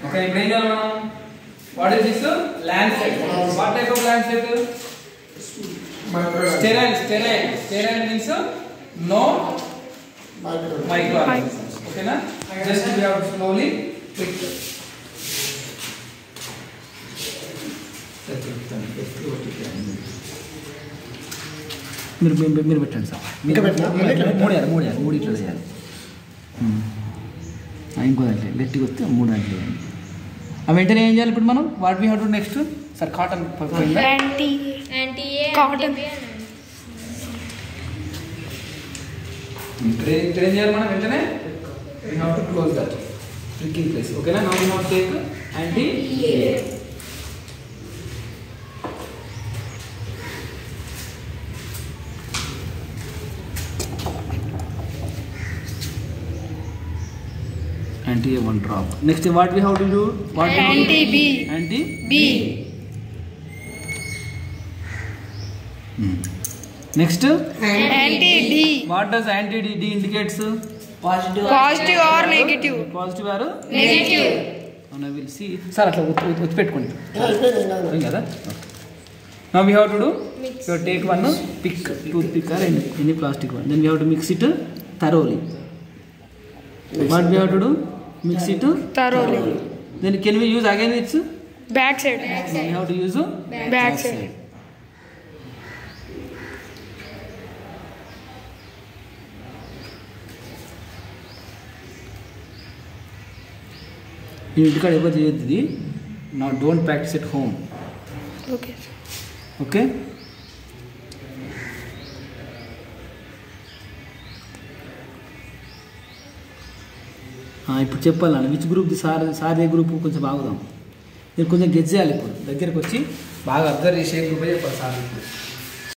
Okay, what is this? Lancet. What type of lancet? Sterile. Sterile means no microorganisms. Okay, na? Just we have to slowly pick. మీరు పెట్టండి sir. మూడు ఇట్లా చేయాలి. ఇంకో దాంట్లో గట్టిగా వస్తే 3 దాంట్లో వేయాలి. వెంటనే ఏం చేయాలి ఇప్పుడు మనం? What we have to next sir? Cotton cotton ఇక్కడ ఏం చేయాలి మనం? వెంటనే we have to close that pricking place. ఓకేనా? Now we have to take anti anti A 1 drop. Next, what we have to do? Anti B. Anti B. Next, anti D. What does anti D indicates? Positive or negative. Positive or negative. And I will see. Sir, atla pettukondi. Kada? Now we have to do. So take one toothpick or any plastic one. Then we have to mix it thoroughly. What we have to do? Mix it thoroughly. Then can we use again its back side? We have to use back side. You intikad ever cheyadidi. Now don't practice at home. Okay. Okay? ఇప్పుడు చెప్పాలని which group sir A group కొంచెం బాగుదాం. మీరు కొంచెం guess చేయాలి. ఇప్పుడు దగ్గరికి వచ్చి బాగా అబ్జర్వ్ చేసే గ్రూప్ చెప్పాలి సార్.